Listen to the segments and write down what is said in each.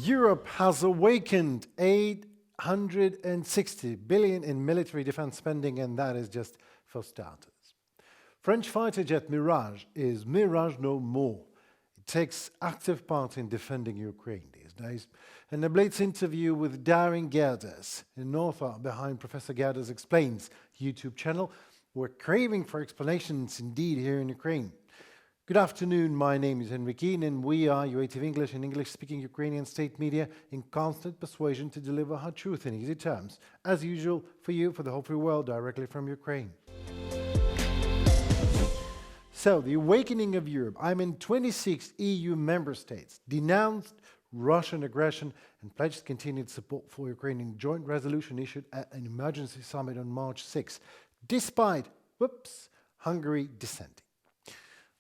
Europe has awakened 860 billion in military defense spending, and that is just for starters. French fighter jet Mirage is Mirage no more. It takes active part in defending Ukraine these days. In a Blitz interview with Darren Gerdes, an author behind Professor Gerdes Explains YouTube channel, we're craving for explanations indeed here in Ukraine. Good afternoon, my name is Henry Keane, and we are UATV English and English-speaking Ukrainian state media in constant persuasion to deliver hard truth in easy terms, as usual for you, for the whole free world, directly from Ukraine. So, the awakening of Europe. 26 EU member states denounced Russian aggression and pledged continued support for Ukraine in a joint resolution issued at an emergency summit on March 6, despite, Hungary dissenting.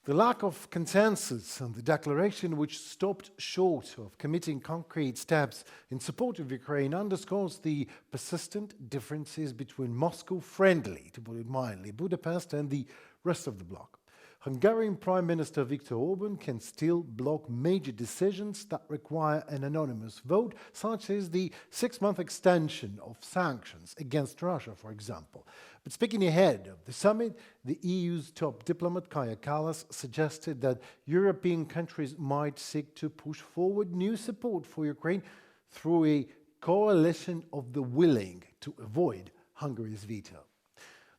The lack of consensus on the declaration, which stopped short of committing concrete steps in support of Ukraine, underscores the persistent differences between Moscow-friendly, to put it mildly, Budapest and the rest of the bloc. Hungarian Prime Minister Viktor Orban can still block major decisions that require an anonymous vote, such as the 6-month extension of sanctions against Russia, for example. But speaking ahead of the summit, the EU's top diplomat Kaja Kallas suggested that European countries might seek to push forward new support for Ukraine through a coalition of the willing to avoid Hungary's veto.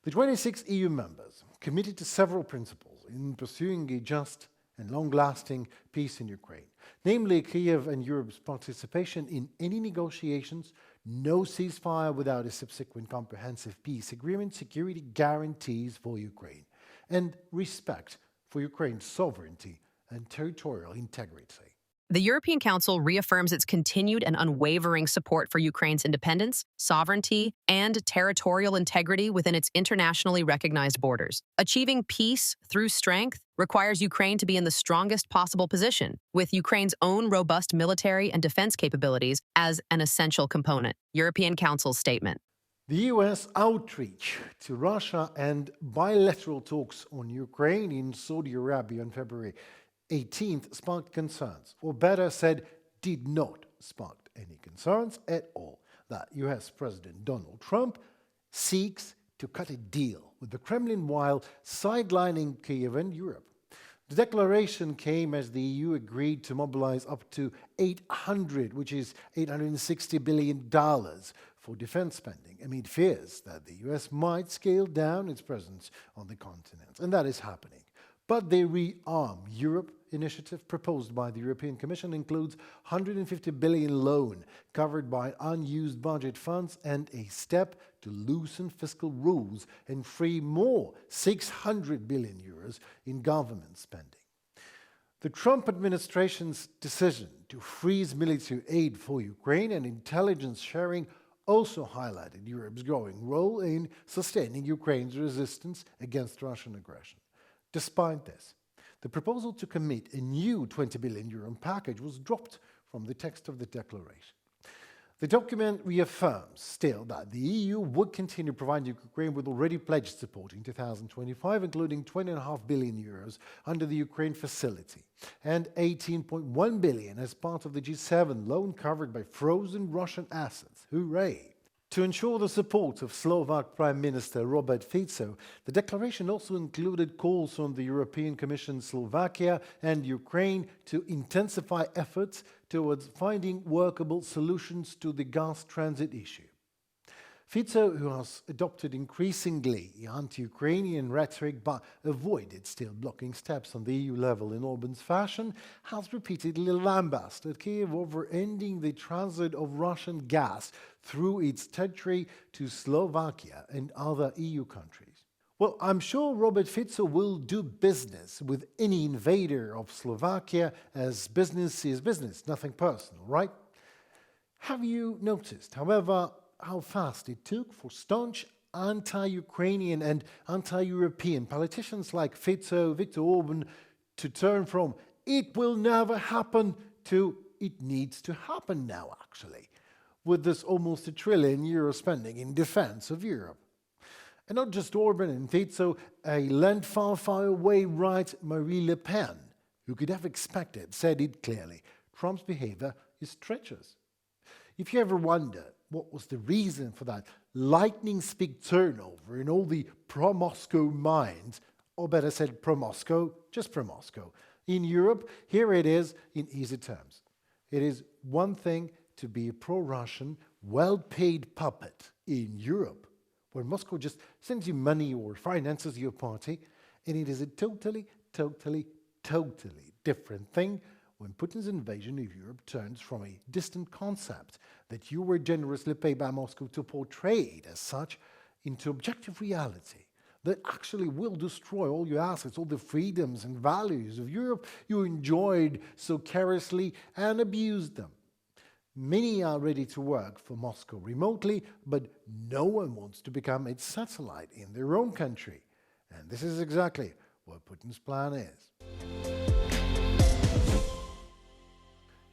The 26 EU members committed to several principles in pursuing a just and long-lasting peace in Ukraine, namely Kyiv and Europe's participation in any negotiations, no ceasefire without a subsequent comprehensive peace agreement, security guarantees for Ukraine, and respect for Ukraine's sovereignty and territorial integrity. The European Council reaffirms its continued and unwavering support for Ukraine's independence, sovereignty, and territorial integrity within its internationally recognized borders. Achieving peace through strength requires Ukraine to be in the strongest possible position, with Ukraine's own robust military and defense capabilities as an essential component. European Council statement. The US outreach to Russia and bilateral talks on Ukraine in Saudi Arabia on February 18th sparked concerns, or better said, did not spark any concerns at all, that US President Donald Trump seeks to cut a deal with the Kremlin while sidelining Kyiv and Europe. The declaration came as the EU agreed to mobilize up to $860 billion for defense spending, amid fears that the US might scale down its presence on the continent, and that is happening. But the ReArm Europe initiative proposed by the European Commission includes $150 billion loan covered by unused budget funds and a step to loosen fiscal rules and free more €600 billion in government spending. The Trump administration's decision to freeze military aid for Ukraine and intelligence sharing also highlighted Europe's growing role in sustaining Ukraine's resistance against Russian aggression. Despite this, the proposal to commit a new €20 billion package was dropped from the text of the declaration. The document reaffirms still that the EU would continue providing Ukraine with already pledged support in 2025, including €20.5 billion under the Ukraine facility and $18.1 billion as part of the G7 loan covered by frozen Russian assets. Hooray! To ensure the support of Slovak Prime Minister Robert Fico, the declaration also included calls on the European Commission, Slovakia and Ukraine to intensify efforts towards finding workable solutions to the gas transit issue. Fico, who has adopted increasingly anti-Ukrainian rhetoric but avoided still blocking steps on the EU level in Orban's fashion, has repeatedly lambasted Kyiv over ending the transit of Russian gas through its territory to Slovakia and other EU countries. Well, I'm sure Robert Fico will do business with any invader of Slovakia, as business is business, nothing personal, right? Have you noticed, however, how fast it took for staunch anti-Ukrainian and anti-European politicians like Fico, Viktor Orban to turn from "it will never happen" to "it needs to happen now," actually, with this almost €1 trillion spending in defense of Europe. And not just Orban and Fico, a land far, far away right Marine Le Pen, who could have expected, said it clearly, Trump's behavior is treacherous. If you ever wonder what was the reason for that lightning speed turnover in all the pro-Moscow minds, or better said pro-Moscow, just pro-Moscow, in Europe, here it is in easy terms. It is one thing to be a pro-Russian, well-paid puppet in Europe, where Moscow just sends you money or finances your party, and it is a totally different thing when Putin's invasion of Europe turns from a distant concept that you were generously paid by Moscow to portray it as such into objective reality that actually will destroy all your assets, all the freedoms and values of Europe you enjoyed so carelessly and abused them. Many are ready to work for Moscow remotely, but no one wants to become its satellite in their own country. And this is exactly what Putin's plan is.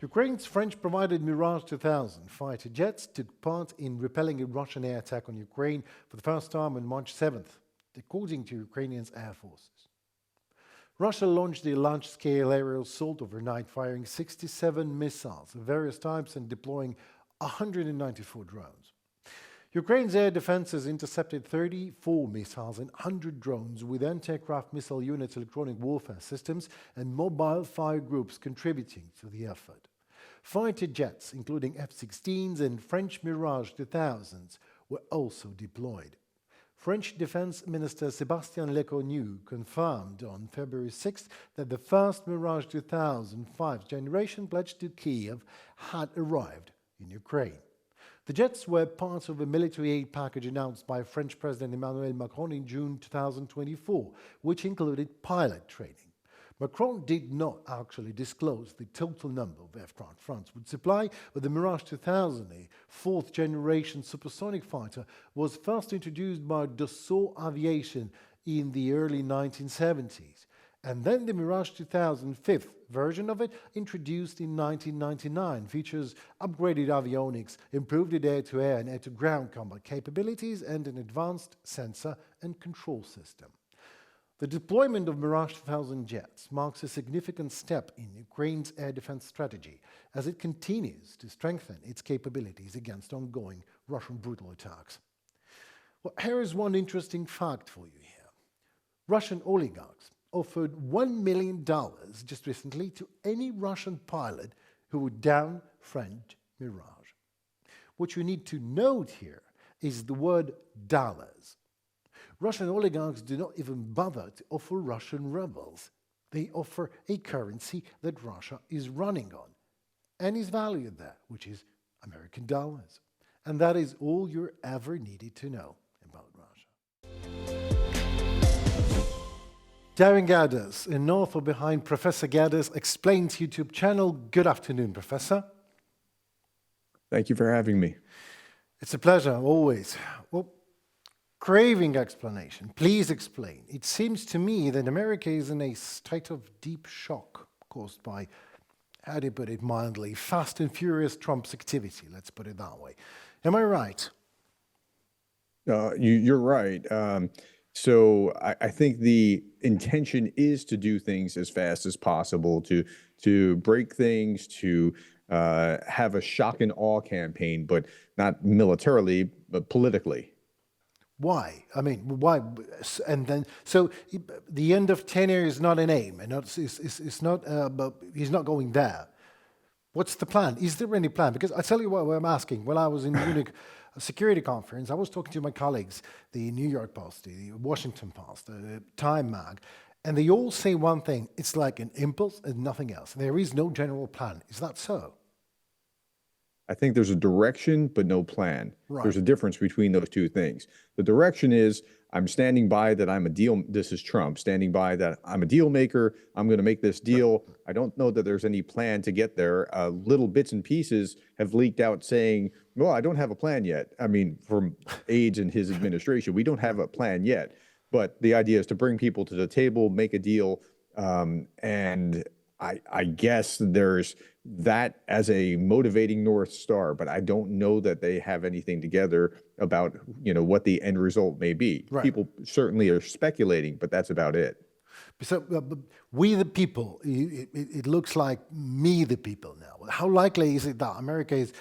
Ukraine's French-provided Mirage 2000 fighter jets took part in repelling a Russian air attack on Ukraine for the first time on March 7th, according to Ukrainian air forces. Russia launched a large-scale aerial assault overnight, firing 67 missiles of various types and deploying 194 drones. Ukraine's air defenses intercepted 34 missiles and 100 drones with anti-aircraft missile units, electronic warfare systems, and mobile fire groups contributing to the effort. Fighter jets, including F-16s and French Mirage 2000s, were also deployed. French Defense Minister Sébastien Lecornu confirmed on February 6th that the first Mirage 2005 generation pledged to Kiev had arrived in Ukraine. The jets were part of a military aid package announced by French President Emmanuel Macron in June 2024, which included pilot training. Macron did not actually disclose the total number of aircraft France would supply, but the Mirage 2000, a fourth-generation supersonic fighter, was first introduced by Dassault Aviation in the early 1970s. And then the Mirage 2000, fifth version of it, introduced in 1999, features upgraded avionics, improved air-to-air and air-to-ground combat capabilities, and an advanced sensor and control system. The deployment of Mirage 2000 jets marks a significant step in Ukraine's air defense strategy as it continues to strengthen its capabilities against ongoing Russian brutal attacks. Well, here is one interesting fact for you here. Russian oligarchs offered $1 million just recently to any Russian pilot who would down French Mirage. What you need to note here is the word dollars. Russian oligarchs do not even bother to offer Russian rubles. They offer a currency that Russia is running on and is valued there, which is American dollars. And that is all you're ever needed to know about Russia. Darren Gadders, an author behind Professor Gadders Explains YouTube channel. Good afternoon, Professor. Thank you for having me. It's a pleasure, always. Well, craving explanation. Please explain. It seems to me that America is in a state of deep shock caused by, how do you put it mildly, fast and furious Trump's activity, let's put it that way. Am I right? You're right. So I think the intention is to do things as fast as possible, to break things, to have a shock and awe campaign, but not militarily, but politically. Why? I mean, why? And then, so the end of tenure is not an aim, and it's not. But he's not going there. What's the plan? Is there any plan? Because I tell you what I'm asking. When I was in Munich security conference, I was talking to my colleagues, the New York Post, the Washington Post, the Time Mag, and they all say one thing: it's like an impulse and nothing else. There is no general plan. Is that so? I think there's a direction, but no plan. Right. There's a difference between those two things. The direction is, I'm standing by that I'm a deal. This is Trump standing by that I'm a deal maker. I'm going to make this deal. I don't know that there's any plan to get there. Little bits and pieces have leaked out saying, well, I don't have a plan yet. I mean, from aides in his administration, we don't have a plan yet. But the idea is to bring people to the table, make a deal, and I guess there's that as a motivating North Star, but I don't know that they have anything together about, what the end result may be. Right. People certainly are speculating, but that's about it. So but we the people, it looks like me the people now. How likely is it that America is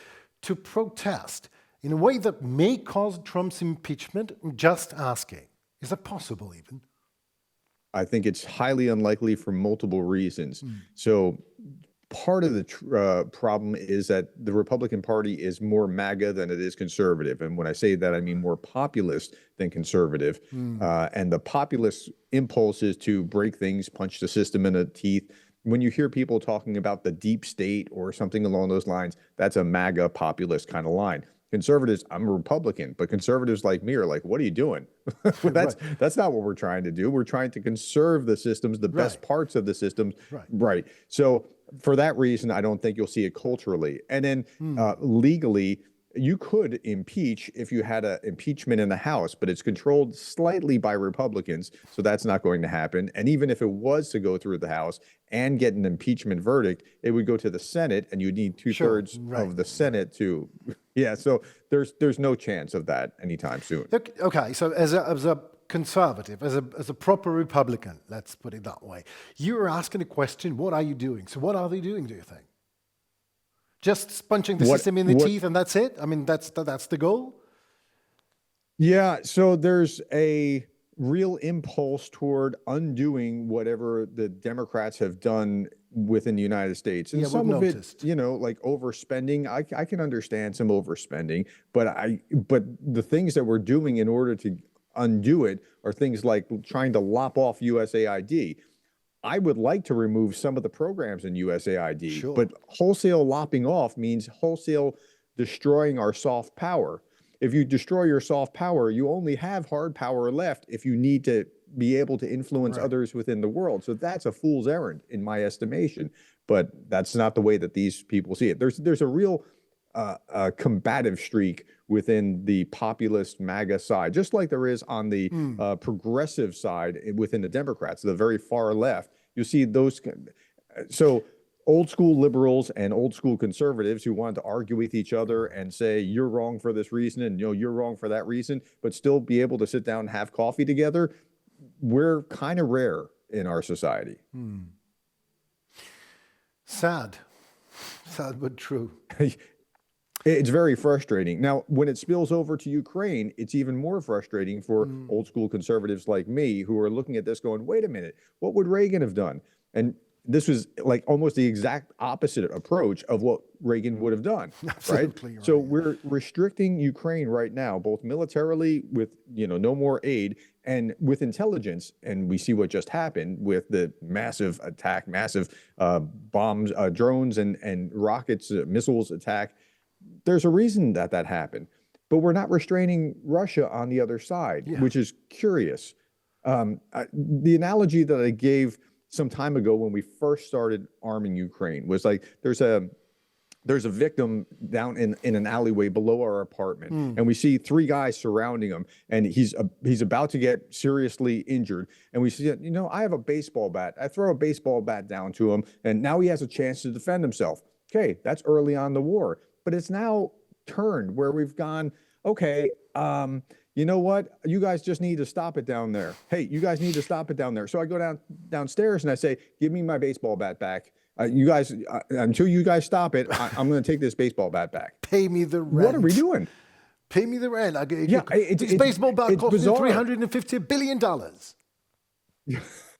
to protest in a way that may cause Trump's impeachment? I'm just asking. Is that possible even? I think it's highly unlikely for multiple reasons. So part of the problem is that the Republican Party is more MAGA than it is conservative. And when I say that, I mean more populist than conservative. And the populist impulse is to break things, punch the system in the teeth. When you hear people talking about the deep state or something along those lines, that's a MAGA populist kind of line. Conservatives, I'm a Republican, but conservatives like me are like, what are you doing? That's not what we're trying to do. We're trying to conserve the systems, the best parts of the systems. Right. So for that reason, I don't think you'll see it culturally. And then legally, you could impeach if you had an impeachment in the House, but it's controlled slightly by Republicans, so that's not going to happen. And even if it was to go through the House and get an impeachment verdict, it would go to the Senate, and you'd need two-thirds of the Senate to, so there's no chance of that anytime soon. Okay, so as a conservative, as a proper Republican, let's put it that way, you are asking the question, what are you doing? So what are they doing, do you think? Just punching the system in the teeth and that's it? I mean, that's the goal? Yeah, so there's a real impulse toward undoing whatever the Democrats have done within the United States. And some of it, like overspending, I can understand some overspending, but the things that we're doing in order to undo it are things like trying to lop off USAID. I would like to remove some of the programs in USAID, but wholesale lopping off means wholesale destroying our soft power. If you destroy your soft power, you only have hard power left if you need to be able to influence others within the world. So that's a fool's errand in my estimation, but that's not the way that these people see it. There's a real combative streak within the populist MAGA side, just like there is on the progressive side within the Democrats, the very far left. You see those. So old school liberals and old school conservatives who wanted to argue with each other and say, you're wrong for this reason and you're wrong for that reason, but still be able to sit down and have coffee together, we're kind of rare in our society. Sad but true. It's very frustrating. Now, when it spills over to Ukraine, it's even more frustrating for old school conservatives like me who are looking at this going, wait a minute, what would Reagan have done? And this was like almost the exact opposite approach of what Reagan would have done, right? So we're restricting Ukraine right now, both militarily with, no more aid and with intelligence. And we see what just happened with the massive attack, massive bombs, drones and rockets, missiles attack. There's a reason that happened, but we're not restraining Russia on the other side, which is curious. The analogy that I gave some time ago when we first started arming Ukraine was like, there's a victim down in an alleyway below our apartment, and we see three guys surrounding him, and he's about to get seriously injured. And we see, I have a baseball bat. I throw a baseball bat down to him, and now he has a chance to defend himself. Okay, that's early on in the war. But it's now turned where we've gone, okay, you know what? You guys just need to stop it down there. Hey, you guys need to stop it down there. So I go downstairs and I say, give me my baseball bat back. You guys, until you guys stop it, I'm going to take this baseball bat back. Pay me the rent. What are we doing? Pay me the rent. This baseball bat cost me $350 billion.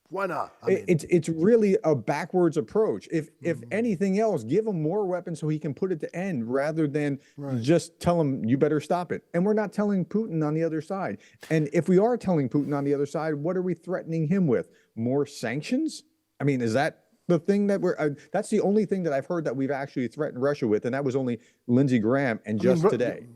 Why not? It's really a backwards approach. If anything else, give him more weapons so he can put it to end rather than just tell him you better stop it. And we're not telling Putin on the other side. And if we are telling Putin on the other side, what are we threatening him with? More sanctions? I mean, is that the thing that that's the only thing that I've heard that we've actually threatened Russia with, and that was only Lindsey Graham and today.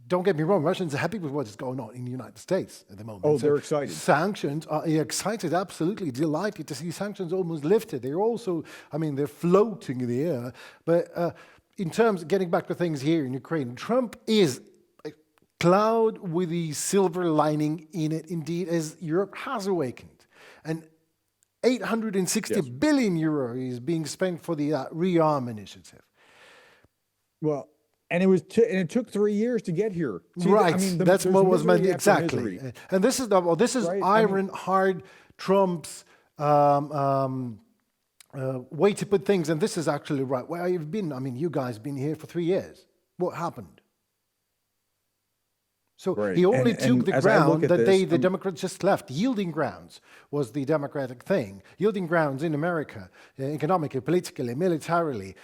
Don't get me wrong, Russians are happy with what is going on in the United States at the moment. Oh, they're excited. Sanctions are excited, absolutely delighted to see sanctions almost lifted. They're also, they're floating in the air. But in terms of getting back to things here in Ukraine, Trump is a cloud with the silver lining in it, indeed, as Europe has awakened. And 860 billion euro is being spent for the ReArm Initiative. Well, and it took 3 years to get here. See, that's what was meant exactly. And this is iron hard Trump's way to put things, and this is actually right. Where you've been, I mean, you guys been here for 3 years. What happened? So Right. he only took the ground that the I'm Democrats just left. Yielding grounds was the Democratic thing. Yielding grounds in America, economically, politically, militarily,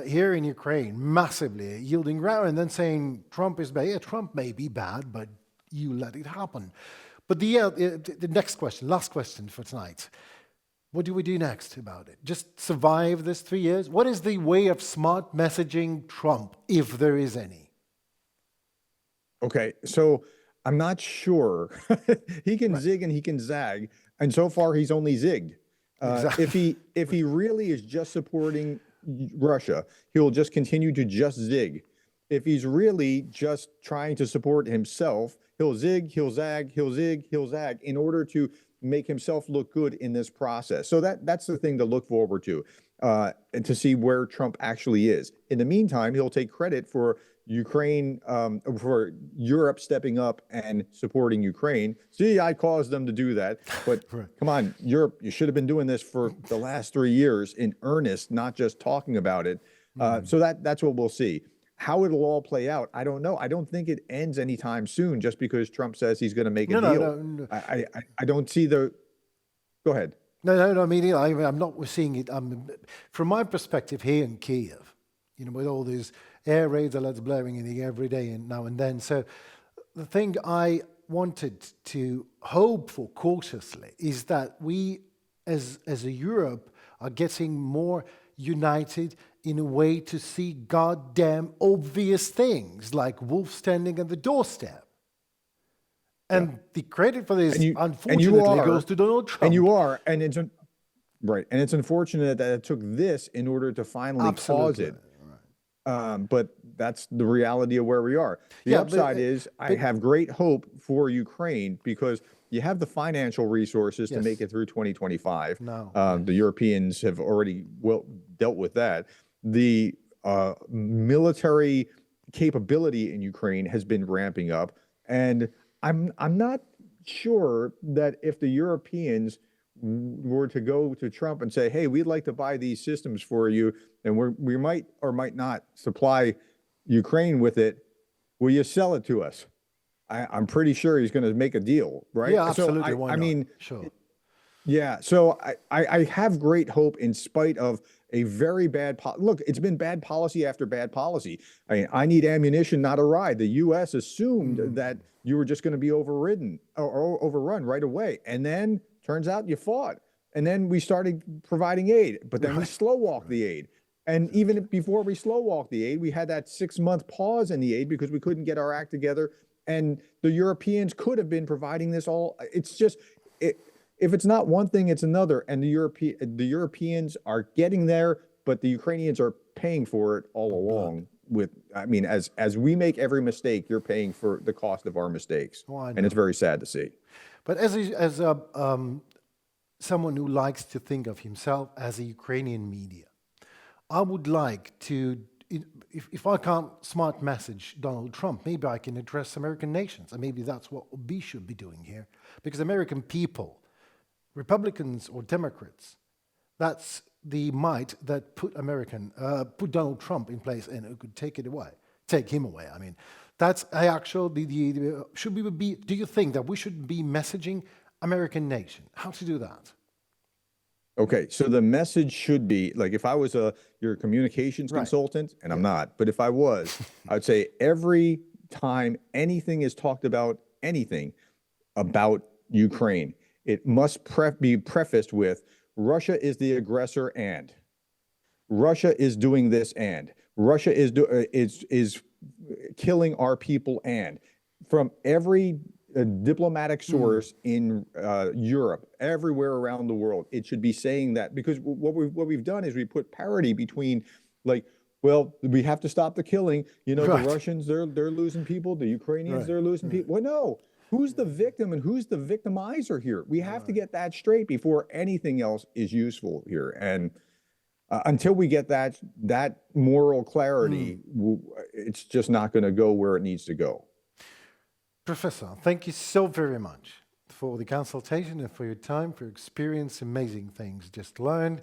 here in Ukraine, massively yielding ground, and then saying Trump is bad. Yeah, Trump may be bad, but you let it happen. But the next question, last question for tonight. What do we do next about it? Just survive this 3 years? What is the way of smart messaging Trump, if there is any? Okay, so I'm not sure. He can zig and he can zag, and so far he's only zigged. Exactly. If he really is just supporting Russia, he'll just continue to just zig. If he's really just trying to support himself, he'll zig, he'll zag, he'll zig, he'll zag in order to make himself look good in this process. So that's the thing to look forward to, and to see where Trump actually is. In the meantime, he'll take credit for Ukraine, for Europe stepping up and supporting Ukraine. See, I caused them to do that. But come on, Europe, you should have been doing this for the last 3 years in earnest, not just talking about it. So that's what we'll see. How it'll all play out, I don't know. I don't think it ends anytime soon just because Trump says he's going to make a deal. No. I don't see the... Go ahead. No, I mean, I'm not seeing it. From my perspective here in Kiev, with all these air raid alerts blaring in the every day and now and then. So the thing I wanted to hope for cautiously is that we, as a Europe, are getting more united in a way to see goddamn obvious things like wolf standing at the doorstep. And the credit for this, unfortunately, goes to Donald Trump. And you are, and it's right, and it's unfortunate that it took this in order to finally cause it. But that's the reality of where we are. The upside is I have great hope for Ukraine because you have the financial resources to make it through 2025. The Europeans have already dealt with that. The military capability in Ukraine has been ramping up, and I'm not sure that if the Europeans were to go to Trump and say, hey, we'd like to buy these systems for you, and we might or might not supply Ukraine with it, will you sell it to us? I'm pretty sure he's going to make a deal, right? Yeah, absolutely. So Why not? I mean, sure. Yeah, so I have great hope in spite of a very bad look. It's been bad policy after bad policy. I mean, I need ammunition, not a ride. The U.S. assumed that you were just going to be overridden or overrun right away, and then turns out you fought. And then we started providing aid, but then we slow walked the aid. And even before we slow walked the aid, we had that 6-month pause in the aid because we couldn't get our act together. And the Europeans could have been providing this all. It's just if it's not one thing, it's another. And the Europeans are getting there, but the Ukrainians are paying for it all along. I mean, as we make every mistake, you're paying for the cost of our mistakes, and it's very sad to see. But as someone who likes to think of himself as a Ukrainian media, I would like to, if I can't smart message Donald Trump, maybe I can address American nations, and maybe that's what we should be doing here, because American people, Republicans or Democrats, that's the might that put Donald Trump in place and who could take him away. I mean, that's should we be? Do you think that we should be messaging American nation? How to do that? Okay, so the message should be like if I was your communications consultant, and I'm not, but if I was, I'd say every time anything is talked about, anything about Ukraine, it must be prefaced with Russia is the aggressor and Russia is doing this and Russia is killing our people and from every diplomatic source in Europe, everywhere around the world, it should be saying that because what we've done is we put parity between like, well, we have to stop the killing. You know, the Russians, they're losing people. The Ukrainians, they're losing people. Well, no. Who's the victim and who's the victimizer here? We have to get that straight before anything else is useful here. And until we get that moral clarity, it's just not going to go where it needs to go. Professor, thank you so very much for the consultation and for your time, for your experience, amazing things just learned.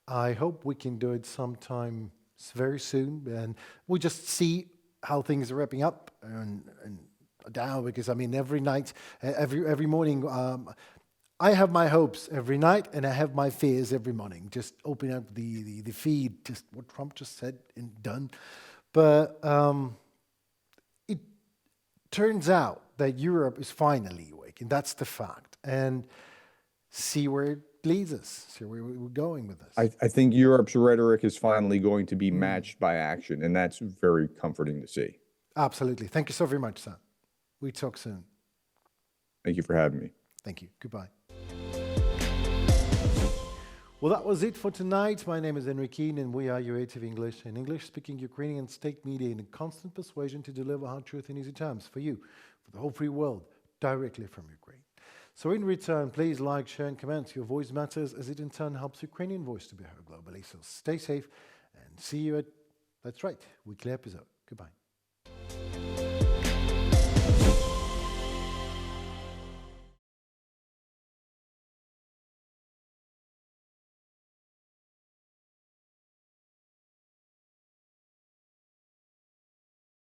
I hope we can do it sometime very soon, and we just see how things are wrapping up and down, because I mean every night, every morning, I have my hopes every night and I have my fears every morning. Just open up the feed, just what Trump just said and done. But it turns out that Europe is finally awake, and that's the fact. And see where it leads us, see where we're going with this. I think Europe's rhetoric is finally going to be matched by action, and that's very comforting to see. Absolutely. Thank you so very much, Sam. We talk soon. Thank you for having me. Thank you. Goodbye. Well, that was it for tonight. My name is Enrique, and we are UATV English, an English-speaking Ukrainian state media in a constant persuasion to deliver hard truth in easy terms for you, for the whole free world, directly from Ukraine. So in return, please like, share, and comment. Your voice matters, as it in turn helps Ukrainian voice to be heard globally. So stay safe, and see you at, that's right, weekly episode. Goodbye.